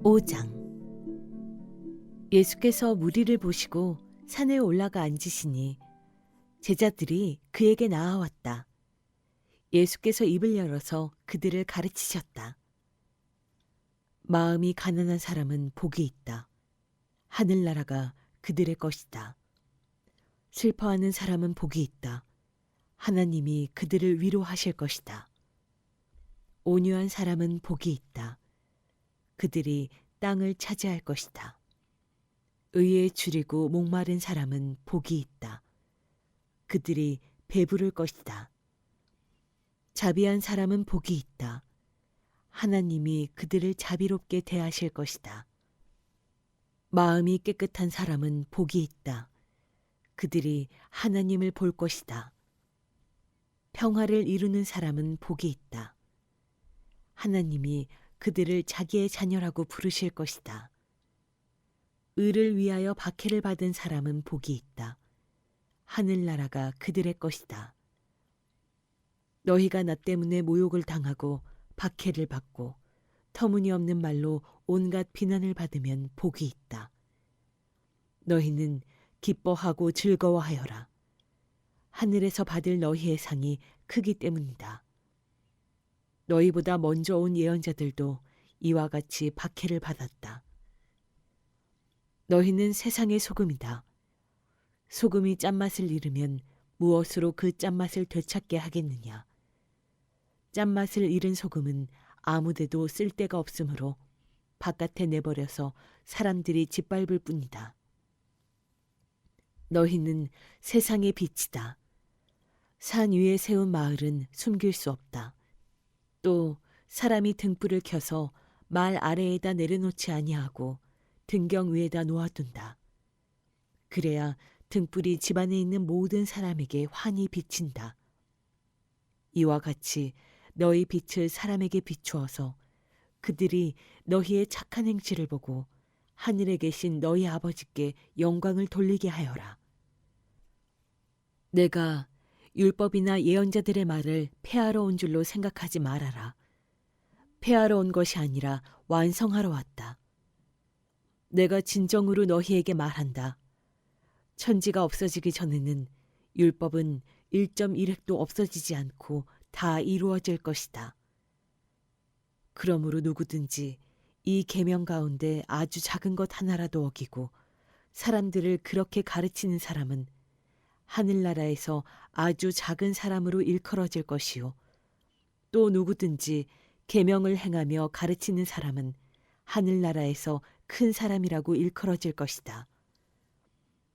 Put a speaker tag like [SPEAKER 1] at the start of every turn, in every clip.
[SPEAKER 1] 5장. 예수께서 무리를 보시고 산에 올라가 앉으시니 제자들이 그에게 나아왔다. 예수께서 입을 열어서 그들을 가르치셨다. 마음이 가난한 사람은 복이 있다. 하늘나라가 그들의 것이다. 슬퍼하는 사람은 복이 있다. 하나님이 그들을 위로하실 것이다. 온유한 사람은 복이 있다. 그들이 땅을 차지할 것이다. 의에 줄이고 목마른 사람은 복이 있다. 그들이 배부를 것이다. 자비한 사람은 복이 있다. 하나님이 그들을 자비롭게 대하실 것이다. 마음이 깨끗한 사람은 복이 있다. 그들이 하나님을 볼 것이다. 평화를 이루는 사람은 복이 있다. 하나님이 그들을 자기의 자녀라고 부르실 것이다. 의를 위하여 박해를 받은 사람은 복이 있다. 하늘나라가 그들의 것이다. 너희가 나 때문에 모욕을 당하고 박해를 받고 터무니없는 말로 온갖 비난을 받으면 복이 있다. 너희는 기뻐하고 즐거워하여라. 하늘에서 받을 너희의 상이 크기 때문이다. 너희보다 먼저 온 예언자들도 이와 같이 박해를 받았다. 너희는 세상의 소금이다. 소금이 짠맛을 잃으면 무엇으로 그 짠맛을 되찾게 하겠느냐. 짠맛을 잃은 소금은 아무데도 쓸데가 없으므로 바깥에 내버려서 사람들이 짓밟을 뿐이다. 너희는 세상의 빛이다. 산 위에 세운 마을은 숨길 수 없다. 또 사람이 등불을 켜서 말 아래에다 내려놓지 아니하고 등경 위에다 놓아둔다. 그래야 등불이 집안에 있는 모든 사람에게 환히 비친다. 이와 같이 너희 빛을 사람에게 비추어서 그들이 너희의 착한 행실을 보고 하늘에 계신 너희 아버지께 영광을 돌리게 하여라. 내가 율법이나 예언자들의 말을 폐하러 온 줄로 생각하지 말아라. 폐하러 온 것이 아니라 완성하러 왔다. 내가 진정으로 너희에게 말한다. 천지가 없어지기 전에는 율법은 1.1획도 없어지지 않고 다 이루어질 것이다. 그러므로 누구든지 이 계명 가운데 아주 작은 것 하나라도 어기고 사람들을 그렇게 가르치는 사람은 하늘나라에서 아주 작은 사람으로 일컬어질 것이요. 또 누구든지 계명을 행하며 가르치는 사람은 하늘나라에서 큰 사람이라고 일컬어질 것이다.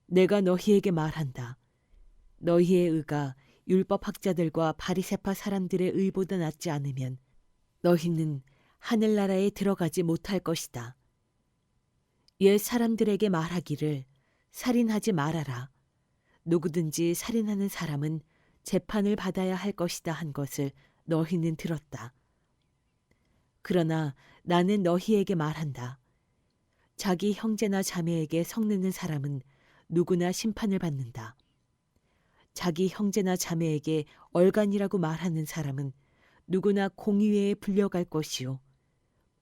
[SPEAKER 1] 내가 너희에게 말한다. 너희의 의가 율법학자들과 바리새파 사람들의 의보다 낫지 않으면 너희는 하늘나라에 들어가지 못할 것이다. 옛 사람들에게 말하기를 살인하지 말아라. 누구든지 살인하는 사람은 재판을 받아야 할 것이다 한 것을 너희는 들었다. 그러나 나는 너희에게 말한다. 자기 형제나 자매에게 성내는 사람은 누구나 심판을 받는다. 자기 형제나 자매에게 얼간이라고 말하는 사람은 누구나 공의회에 불려갈 것이요.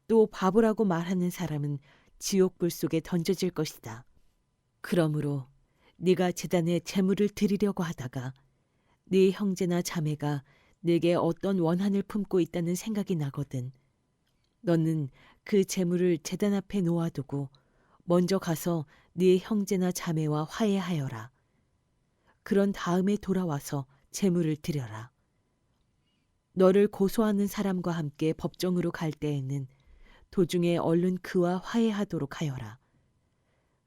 [SPEAKER 1] 또 바보라고 말하는 사람은 지옥불 속에 던져질 것이다. 그러므로 네가 제단에 제물을 드리려고 하다가 네 형제나 자매가 네게 어떤 원한을 품고 있다는 생각이 나거든 너는 그 제물을 제단 앞에 놓아두고 먼저 가서 네 형제나 자매와 화해하여라. 그런 다음에 돌아와서 제물을 드려라. 너를 고소하는 사람과 함께 법정으로 갈 때에는 도중에 얼른 그와 화해하도록 하여라.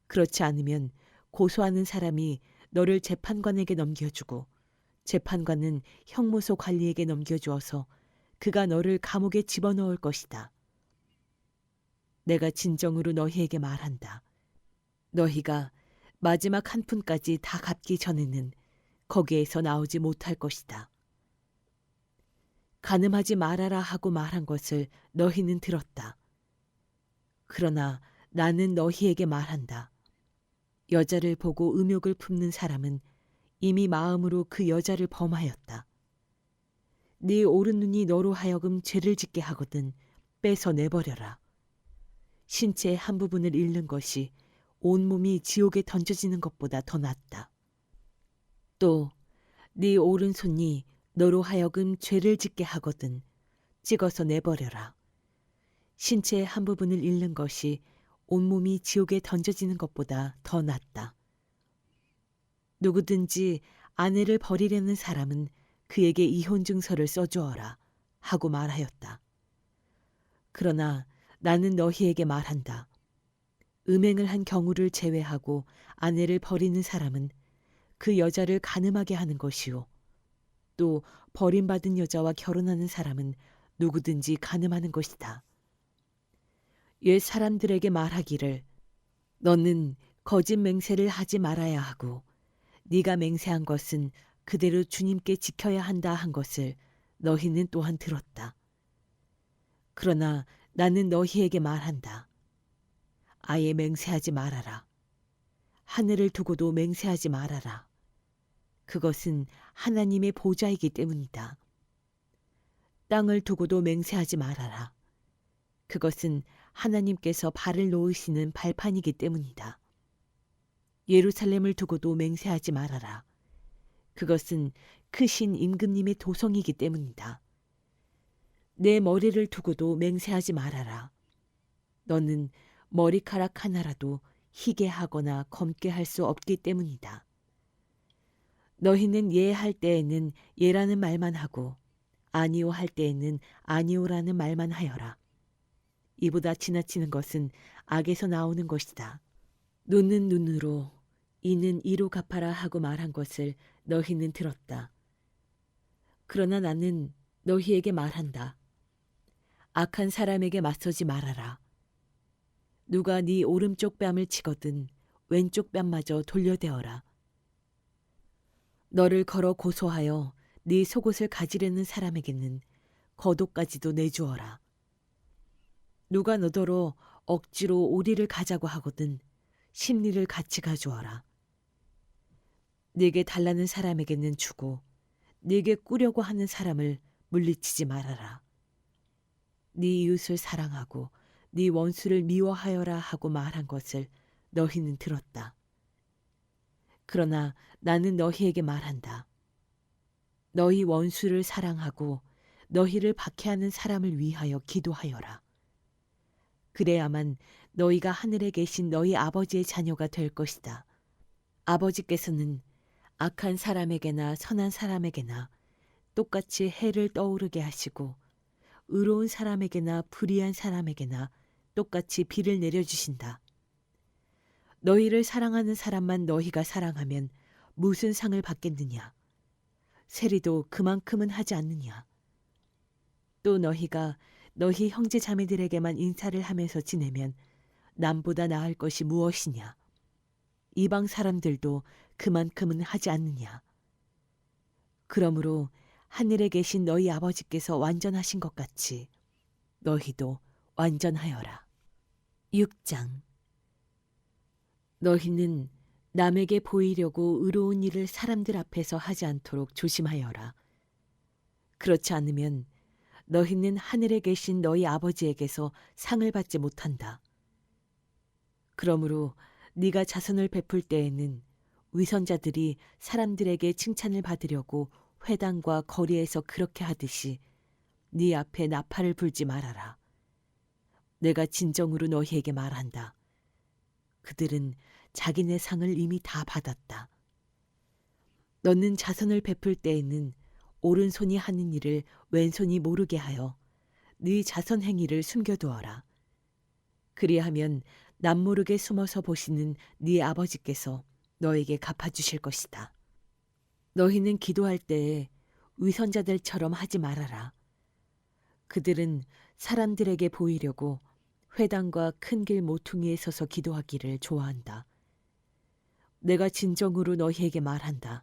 [SPEAKER 1] 그렇지 않으면 고소하는 사람이 너를 재판관에게 넘겨주고 재판관은 형무소 관리에게 넘겨주어서 그가 너를 감옥에 집어넣을 것이다. 내가 진정으로 너희에게 말한다. 너희가 마지막 한 푼까지 다 갚기 전에는 거기에서 나오지 못할 것이다. 간음하지 말아라 하고 말한 것을 너희는 들었다. 그러나 나는 너희에게 말한다. 여자를 보고 음욕을 품는 사람은 이미 마음으로 그 여자를 범하였다. 네 오른눈이 너로 하여금 죄를 짓게 하거든 빼서 내버려라. 신체의 한 부분을 잃는 것이 온몸이 지옥에 던져지는 것보다 더 낫다. 또 네 오른손이 너로 하여금 죄를 짓게 하거든 찍어서 내버려라. 신체의 한 부분을 잃는 것이 온몸이 지옥에 던져지는 것보다 더 낫다. 누구든지 아내를 버리려는 사람은 그에게 이혼 증서를 써주어라 하고 말하였다. 그러나 나는 너희에게 말한다. 음행을 한 경우를 제외하고 아내를 버리는 사람은 그 여자를 간음하게 하는 것이요. 또 버림받은 여자와 결혼하는 사람은 누구든지 간음하는 것이다. 옛 사람들에게 말하기를 너는 거짓 맹세를 하지 말아야 하고 네가 맹세한 것은 그대로 주님께 지켜야 한다 한 것을 너희는 또한 들었다. 그러나 나는 너희에게 말한다. 아예 맹세하지 말아라. 하늘을 두고도 맹세하지 말아라. 그것은 하나님의 보좌이기 때문이다. 땅을 두고도 맹세하지 말아라. 그것은 하나님께서 발을 놓으시는 발판이기 때문이다. 예루살렘을 두고도 맹세하지 말아라. 그것은 크신 임금님의 도성이기 때문이다. 내 머리를 두고도 맹세하지 말아라. 너는 머리카락 하나라도 희게 하거나 검게 할 수 없기 때문이다. 너희는 예 할 때에는 예라는 말만 하고 아니오 할 때에는 아니오라는 말만 하여라. 이보다 지나치는 것은 악에서 나오는 것이다. 눈은 눈으로 이는 이로 갚아라 하고 말한 것을 너희는 들었다. 그러나 나는 너희에게 말한다. 악한 사람에게 맞서지 말아라. 누가 네 오른쪽 뺨을 치거든 왼쪽 뺨마저 돌려대어라. 너를 걸어 고소하여 네 속옷을 가지려는 사람에게는 겉옷까지도 내주어라. 누가 너더러 억지로 오리를 가자고 하거든 심리를 같이 가주어라. 네게 달라는 사람에게는 주고 네게 꾸려고 하는 사람을 물리치지 말아라. 네 이웃을 사랑하고 네 원수를 미워하여라 하고 말한 것을 너희는 들었다. 그러나 나는 너희에게 말한다. 너희 원수를 사랑하고 너희를 박해하는 사람을 위하여 기도하여라. 그래야만 너희가 하늘에 계신 너희 아버지의 자녀가 될 것이다. 아버지께서는 악한 사람에게나 선한 사람에게나 똑같이 해를 떠오르게 하시고 의로운 사람에게나 불의한 사람에게나 똑같이 비를 내려주신다. 너희를 사랑하는 사람만 너희가 사랑하면 무슨 상을 받겠느냐? 세리도 그만큼은 하지 않느냐? 또 너희가 너희 형제 자매들에게만 인사를 하면서 지내면 남보다 나을 것이 무엇이냐? 이방 사람들도 그만큼은 하지 않느냐? 그러므로 하늘에 계신 너희 아버지께서 완전하신 것 같이 너희도 완전하여라. 6장. 너희는 남에게 보이려고 의로운 일을 사람들 앞에서 하지 않도록 조심하여라. 그렇지 않으면 너희는 하늘에 계신 너희 아버지에게서 상을 받지 못한다. 그러므로 네가 자선을 베풀 때에는 위선자들이 사람들에게 칭찬을 받으려고 회당과 거리에서 그렇게 하듯이 네 앞에 나팔을 불지 말아라. 내가 진정으로 너희에게 말한다. 그들은 자기네 상을 이미 다 받았다. 너는 자선을 베풀 때에는 오른손이 하는 일을 왼손이 모르게 하여 네 자선 행위를 숨겨두어라. 그리하면 남모르게 숨어서 보시는 네 아버지께서 너에게 갚아주실 것이다. 너희는 기도할 때에 위선자들처럼 하지 말아라. 그들은 사람들에게 보이려고 회당과 큰 길 모퉁이에 서서 기도하기를 좋아한다. 내가 진정으로 너희에게 말한다.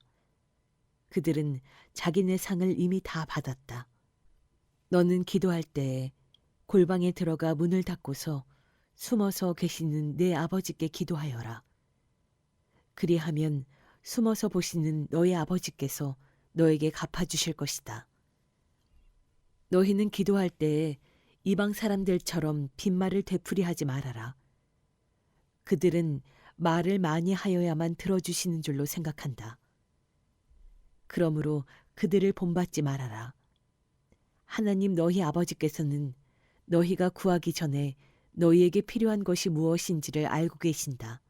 [SPEAKER 1] 그들은 자기네 상을 이미 다 받았다. 너는 기도할 때에 골방에 들어가 문을 닫고서 숨어서 계시는 내 아버지께 기도하여라. 그리하면 숨어서 보시는 너의 아버지께서 너에게 갚아주실 것이다. 너희는 기도할 때에 이방 사람들처럼 빈말을 되풀이하지 말아라. 그들은 말을 많이 하여야만 들어주시는 줄로 생각한다. 그러므로 그들을 본받지 말아라. 하나님 너희 아버지께서는 너희가 구하기 전에 너희에게 필요한 것이 무엇인지를 알고 계신다.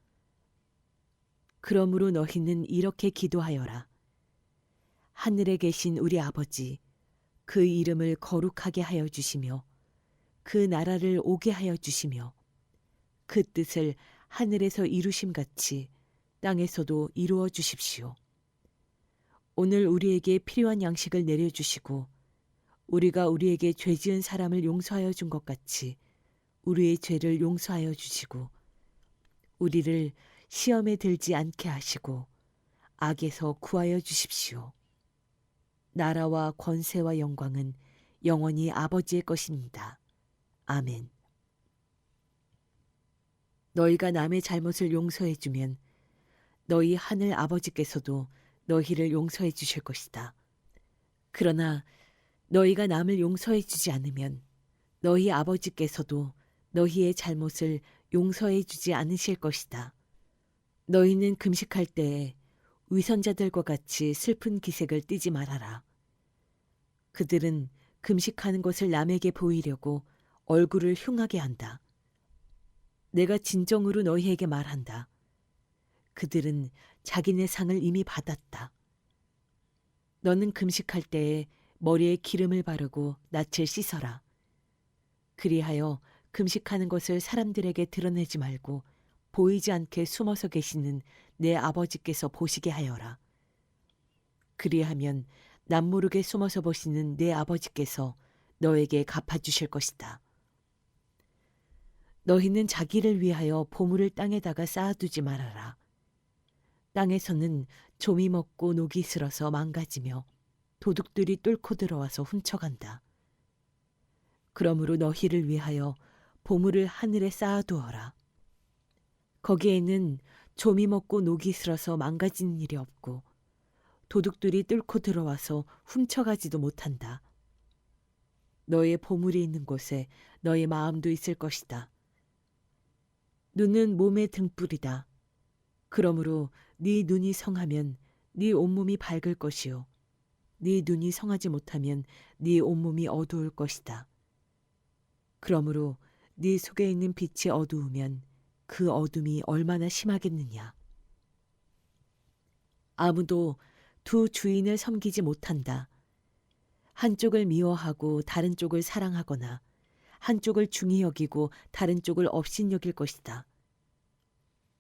[SPEAKER 1] 그러므로 너희는 이렇게 기도하여라. 하늘에 계신 우리 아버지, 그 이름을 거룩하게 하여 주시며 그 나라를 오게 하여 주시며 그 뜻을 하늘에서 이루심같이 땅에서도 이루어 주십시오. 오늘 우리에게 필요한 양식을 내려주시고 우리가 우리에게 죄 지은 사람을 용서하여 준 것 같이 우리의 죄를 용서하여 주시고 우리를 시험에 들지 않게 하시고 악에서 구하여 주십시오. 나라와 권세와 영광은 영원히 아버지의 것입니다. 아멘. 너희가 남의 잘못을 용서해 주면 너희 하늘 아버지께서도 너희를 용서해 주실 것이다. 그러나 너희가 남을 용서해 주지 않으면 너희 아버지께서도 너희의 잘못을 용서해 주지 않으실 것이다. 너희는 금식할 때에 위선자들과 같이 슬픈 기색을 띠지 말아라. 그들은 금식하는 것을 남에게 보이려고 얼굴을 흉하게 한다. 내가 진정으로 너희에게 말한다. 그들은 자기네 상을 이미 받았다. 너는 금식할 때에 머리에 기름을 바르고 낯을 씻어라. 그리하여 금식하는 것을 사람들에게 드러내지 말고 보이지 않게 숨어서 계시는 내 아버지께서 보시게 하여라. 그리하면 남모르게 숨어서 보시는 내 아버지께서 너에게 갚아주실 것이다. 너희는 자기를 위하여 보물을 땅에다가 쌓아두지 말아라. 땅에서는 좀이 먹고 녹이 슬어서 망가지며 도둑들이 뚫고 들어와서 훔쳐간다. 그러므로 너희를 위하여 보물을 하늘에 쌓아두어라. 거기에는 좀이 먹고 녹이 슬어서 망가지는 일이 없고 도둑들이 뚫고 들어와서 훔쳐가지도 못한다. 너의 보물이 있는 곳에 너의 마음도 있을 것이다. 눈은 몸의 등불이다. 그러므로 네 눈이 성하면 네 온몸이 밝을 것이요 네 눈이 성하지 못하면 네 온몸이 어두울 것이다. 그러므로 네 속에 있는 빛이 어두우면 그 어둠이 얼마나 심하겠느냐. 아무도 두 주인을 섬기지 못한다. 한쪽을 미워하고 다른 쪽을 사랑하거나 한쪽을 중히 여기고 다른 쪽을 업신여길 것이다.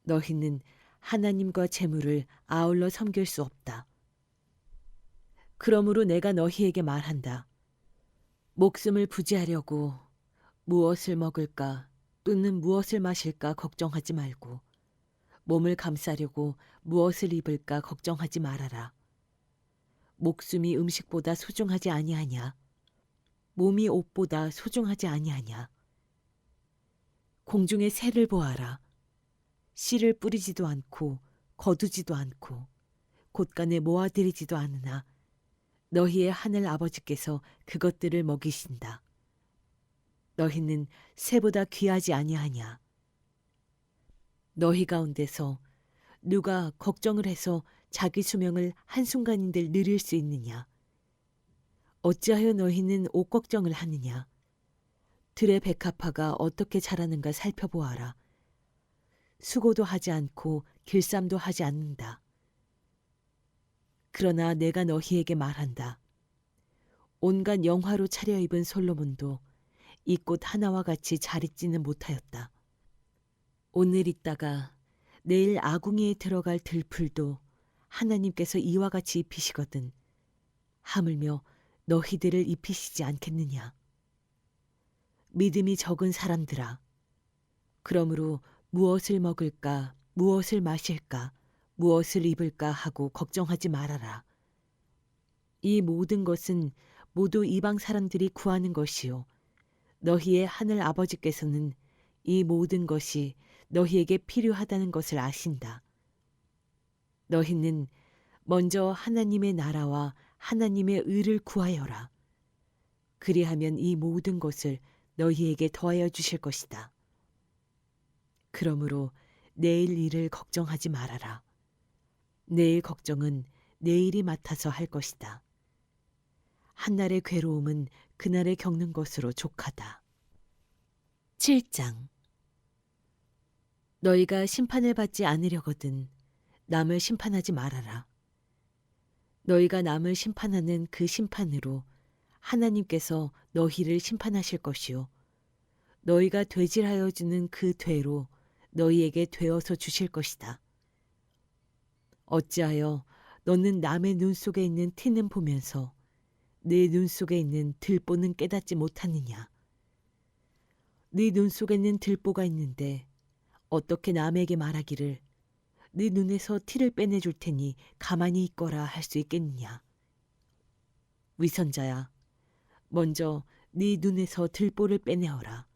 [SPEAKER 1] 너희는 하나님과 재물을 아울러 섬길 수 없다. 그러므로 내가 너희에게 말한다. 목숨을 부지하려고 무엇을 먹을까 또는 무엇을 마실까 걱정하지 말고 몸을 감싸려고 무엇을 입을까 걱정하지 말아라. 목숨이 음식보다 소중하지 아니하냐? 몸이 옷보다 소중하지 아니하냐? 공중의 새를 보아라. 씨를 뿌리지도 않고 거두지도 않고 곳간에 모아들이지도 않으나 너희의 하늘 아버지께서 그것들을 먹이신다. 너희는 새보다 귀하지 아니하냐? 너희 가운데서 누가 걱정을 해서 자기 수명을 한순간인들 늘릴 수 있느냐? 어찌하여 너희는 옷 걱정을 하느냐? 들의 백합화가 어떻게 자라는가 살펴보아라. 수고도 하지 않고 길쌈도 하지 않는다. 그러나 내가 너희에게 말한다. 온갖 영화로 차려입은 솔로몬도 이 꽃 하나와 같이 잘 있지는 못하였다. 오늘 있다가 내일 아궁이에 들어갈 들풀도 하나님께서 이와 같이 입히시거든 하물며 너희들을 입히시지 않겠느냐. 믿음이 적은 사람들아. 그러므로 무엇을 먹을까, 무엇을 마실까, 무엇을 입을까 하고 걱정하지 말아라. 이 모든 것은 모두 이방 사람들이 구하는 것이요. 너희의 하늘 아버지께서는 이 모든 것이 너희에게 필요하다는 것을 아신다. 너희는 먼저 하나님의 나라와 하나님의 의를 구하여라. 그리하면 이 모든 것을 너희에게 더하여 주실 것이다. 그러므로 내일 일을 걱정하지 말아라. 내일 걱정은 내일이 맡아서 할 것이다. 한날의 괴로움은 그날에 겪는 것으로 족하다. 7장. 너희가 심판을 받지 않으려거든 남을 심판하지 말아라. 너희가 남을 심판하는 그 심판으로 하나님께서 너희를 심판하실 것이요 너희가 되질하여 주는 그 되로 너희에게 되어서 주실 것이다. 어찌하여 너는 남의 눈 속에 있는 티는 보면서 네 눈 속에 있는 들보는 깨닫지 못하느냐. 네 눈 속에는 들보가 있는데 어떻게 남에게 말하기를 네 눈에서 티를 빼내줄 테니 가만히 있거라 할 수 있겠느냐. 위선자야, 먼저 네 눈에서 들보를 빼내어라.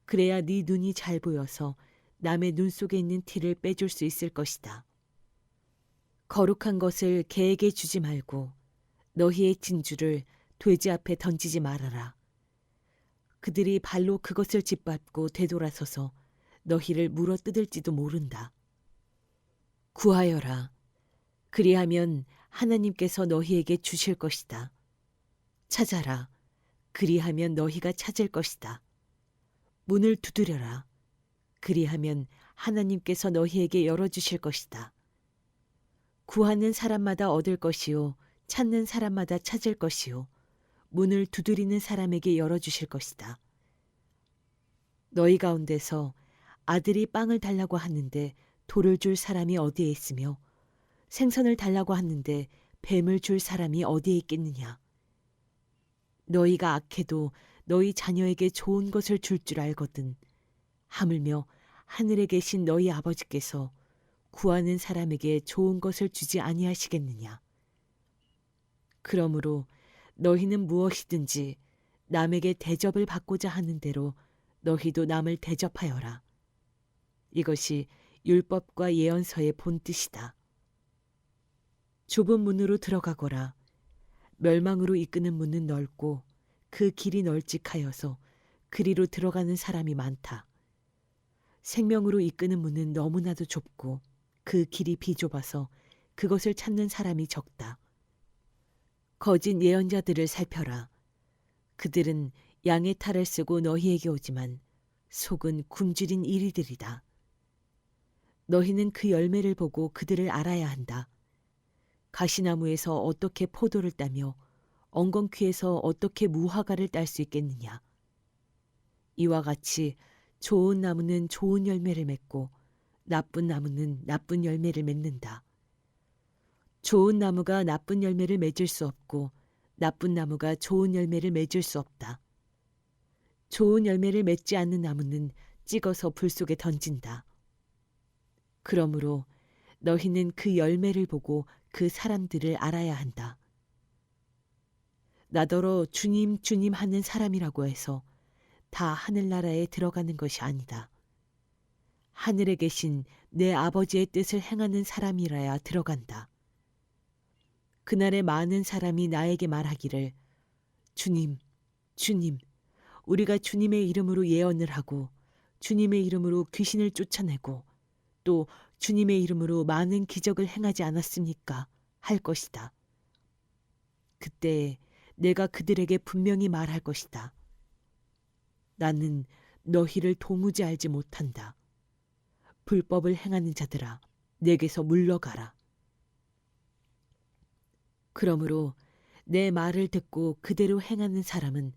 [SPEAKER 1] 그래야 네 눈이 잘 보여서 남의 눈 속에 있는 티를 빼줄 수 있을 것이다. 거룩한 것을 개에게 주지 말고 너희의 진주를 돼지 앞에 던지지 말아라. 그들이 발로 그것을 짓밟고 되돌아서서 너희를 물어뜯을지도 모른다. 구하여라. 그리하면 하나님께서 너희에게 주실 것이다. 찾아라. 그리하면 너희가 찾을 것이다. 문을 두드려라. 그리하면 하나님께서 너희에게 열어주실 것이다. 구하는 사람마다 얻을 것이요 찾는 사람마다 찾을 것이요 문을 두드리는 사람에게 열어주실 것이다. 너희 가운데서 아들이 빵을 달라고 하는데 돌을 줄 사람이 어디에 있으며 생선을 달라고 하는데 뱀을 줄 사람이 어디에 있겠느냐. 너희가 악해도 너희 자녀에게 좋은 것을 줄 줄 알거든. 하물며 하늘에 계신 너희 아버지께서 구하는 사람에게 좋은 것을 주지 아니하시겠느냐. 그러므로 너희는 무엇이든지 남에게 대접을 받고자 하는 대로 너희도 남을 대접하여라. 이것이 율법과 예언서의 본뜻이다. 좁은 문으로 들어가거라. 멸망으로 이끄는 문은 넓고 그 길이 널찍하여서 그리로 들어가는 사람이 많다. 생명으로 이끄는 문은 너무나도 좁고 그 길이 비좁아서 그것을 찾는 사람이 적다. 거짓 예언자들을 살펴라. 그들은 양의 탈을 쓰고 너희에게 오지만 속은 굶주린 이리들이다. 너희는 그 열매를 보고 그들을 알아야 한다. 가시나무에서 어떻게 포도를 따며 엉겅퀴에서 어떻게 무화과를 딸 수 있겠느냐. 이와 같이 좋은 나무는 좋은 열매를 맺고 나쁜 나무는 나쁜 열매를 맺는다. 좋은 나무가 나쁜 열매를 맺을 수 없고 나쁜 나무가 좋은 열매를 맺을 수 없다. 좋은 열매를 맺지 않는 나무는 찍어서 불 속에 던진다. 그러므로 너희는 그 열매를 보고 그 사람들을 알아야 한다. 나더러 주님 주님 하는 사람이라고 해서 다 하늘나라에 들어가는 것이 아니다. 하늘에 계신 내 아버지의 뜻을 행하는 사람이라야 들어간다. 그날에 많은 사람이 나에게 말하기를 주님, 주님, 우리가 주님의 이름으로 예언을 하고 주님의 이름으로 귀신을 쫓아내고 또 주님의 이름으로 많은 기적을 행하지 않았습니까? 할 것이다. 그때 내가 그들에게 분명히 말할 것이다. 나는 너희를 도무지 알지 못한다. 불법을 행하는 자들아, 내게서 물러가라. 그러므로 내 말을 듣고 그대로 행하는 사람은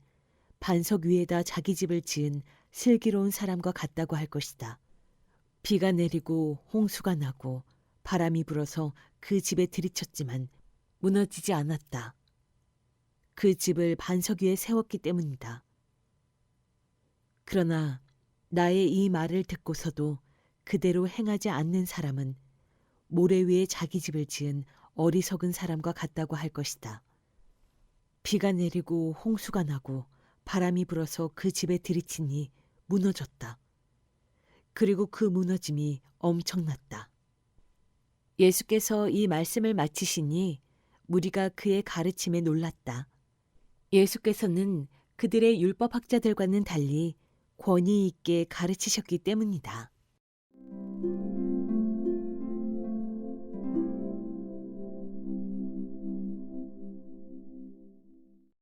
[SPEAKER 1] 반석 위에다 자기 집을 지은 슬기로운 사람과 같다고 할 것이다. 비가 내리고 홍수가 나고 바람이 불어서 그 집에 들이쳤지만 무너지지 않았다. 그 집을 반석 위에 세웠기 때문이다. 그러나 나의 이 말을 듣고서도 그대로 행하지 않는 사람은 모래 위에 자기 집을 지은 어리석은 사람과 같다고 할 것이다. 비가 내리고 홍수가 나고 바람이 불어서 그 집에 들이치니 무너졌다. 그리고 그 무너짐이 엄청났다. 예수께서 이 말씀을 마치시니 무리가 그의 가르침에 놀랐다. 예수께서는 그들의 율법학자들과는 달리 권위 있게 가르치셨기 때문이다.